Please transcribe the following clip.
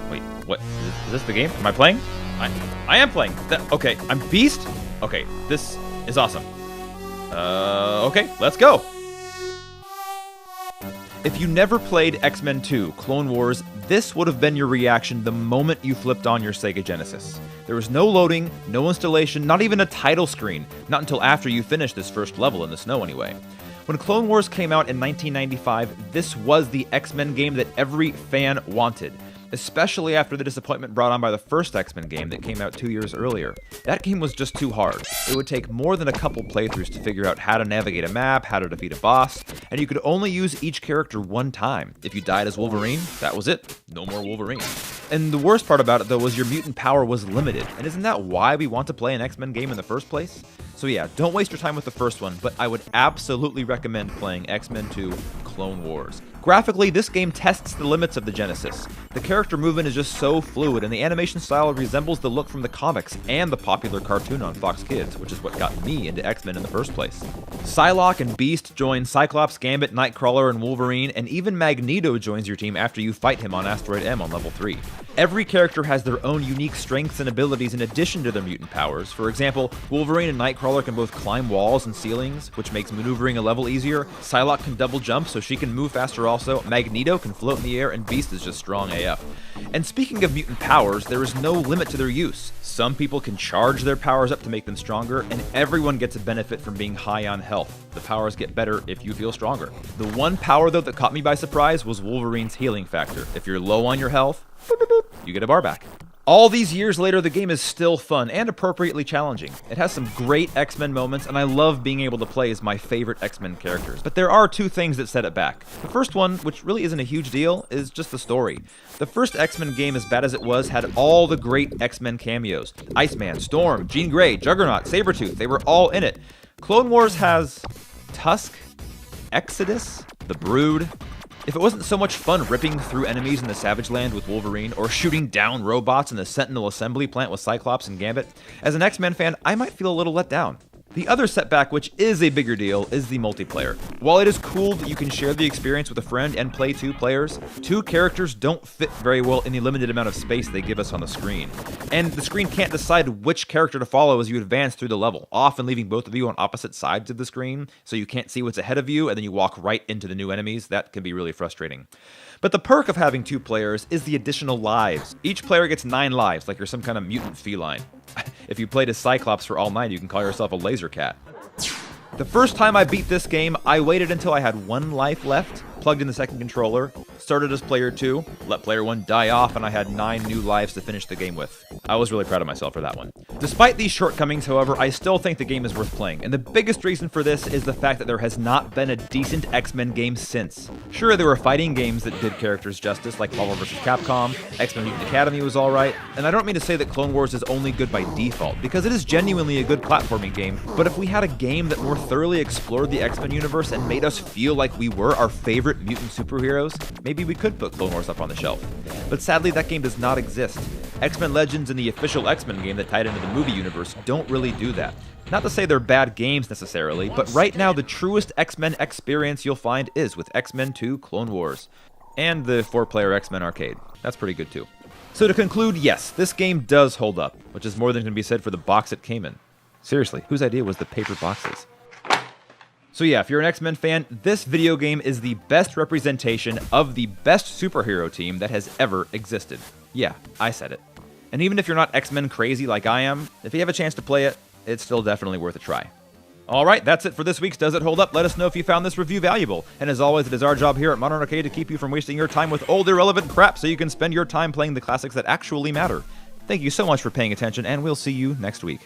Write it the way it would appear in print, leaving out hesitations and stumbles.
Wait, what? Is this the game? Am I playing? I am playing. Okay, I'm Beast? Okay, this is awesome. Okay, let's go. If you never played X-Men 2 Clone Wars, this would have been your reaction the moment you flipped on your Sega Genesis. There was no loading, no installation, not even a title screen, not until after you finished this first level in the snow anyway. When Clone Wars came out in 1995, this was the X-Men game that every fan wanted, especially after the disappointment brought on by the first X-Men game that came out 2 years earlier. That game was just too hard. It would take more than a couple playthroughs to figure out how to navigate a map, how to defeat a boss, and you could only use each character one time. If you died as Wolverine, that was it. No more Wolverine. And the worst part about it, though, was your mutant power was limited. And isn't that why we want to play an X-Men game in the first place? So yeah, don't waste your time with the first one, but I would absolutely recommend playing X-Men 2 Clone Wars. Graphically, this game tests the limits of the Genesis. The character movement is just so fluid, and the animation style resembles the look from the comics and the popular cartoon on Fox Kids, which is what got me into X-Men in the first place. Psylocke and Beast join Cyclops, Gambit, Nightcrawler, and Wolverine, and even Magneto joins your team after you fight him on Asteroid M on level 3. Every character has their own unique strengths and abilities in addition to their mutant powers. For example, Wolverine and Nightcrawler can both climb walls and ceilings, which makes maneuvering a level easier. Psylocke can double jump, so she can move faster also. Magneto can float in the air, and Beast is just strong AF. And speaking of mutant powers, there is no limit to their use. Some people can charge their powers up to make them stronger, and everyone gets a benefit from being high on health. The powers get better if you feel stronger. The one power, though, that caught me by surprise was Wolverine's healing factor. If you're low on your health, you get a bar back. All these years later, the game is still fun and appropriately challenging. It has some great X-Men moments, and I love being able to play as my favorite X-Men characters. But there are two things that set it back. The first one, which really isn't a huge deal, is just the story. The first X-Men game, as bad as it was, had all the great X-Men cameos. Iceman, Storm, Jean Grey, Juggernaut, Sabretooth, they were all in it. Clone Wars has Tusk, Exodus, The Brood. If it wasn't so much fun ripping through enemies in the Savage Land with Wolverine, or shooting down robots in the Sentinel assembly plant with Cyclops and Gambit, as an X-Men fan, I might feel a little let down. The other setback, which is a bigger deal, is the multiplayer. While it is cool that you can share the experience with a friend and play two players, two characters don't fit very well in the limited amount of space they give us on the screen. And the screen can't decide which character to follow as you advance through the level, often leaving both of you on opposite sides of the screen, so you can't see what's ahead of you, and then you walk right into the new enemies. That can be really frustrating. But the perk of having two players is the additional lives. Each player gets 9 lives, like you're some kind of mutant feline. If you played as Cyclops for all night, you can call yourself a laser cat. The first time I beat this game, I waited until I had 1 life left, plugged in the second controller, started as player 2, let player 1 die off, and I had 9 new lives to finish the game with. I was really proud of myself for that one. Despite these shortcomings, however, I still think the game is worth playing, and the biggest reason for this is the fact that there has not been a decent X-Men game since. Sure, there were fighting games that did characters justice, like Marvel vs. Capcom, X-Men Mutant Academy was alright, and I don't mean to say that Clone Wars is only good by default, because it is genuinely a good platforming game, but if we had a game that more thoroughly explored the X-Men universe and made us feel like we were our favorite mutant superheroes, maybe we could put Clone Wars up on the shelf. But sadly, that game does not exist. X-Men Legends and the official X-Men game that tied into the movie universe don't really do that. Not to say they're bad games necessarily, but right now the truest X-Men experience you'll find is with X-Men 2 Clone Wars. And the 4-player X-Men arcade. That's pretty good too. So to conclude, yes, this game does hold up, which is more than can be said for the box it came in. Seriously, whose idea was the paper boxes? So yeah, if you're an X-Men fan, this video game is the best representation of the best superhero team that has ever existed. Yeah, I said it. And even if you're not X-Men crazy like I am, if you have a chance to play it, it's still definitely worth a try. Alright, that's it for this week's Does It Hold Up? Let us know if you found this review valuable. And as always, it is our job here at Modern Arcade to keep you from wasting your time with old irrelevant crap so you can spend your time playing the classics that actually matter. Thank you so much for paying attention, and we'll see you next week.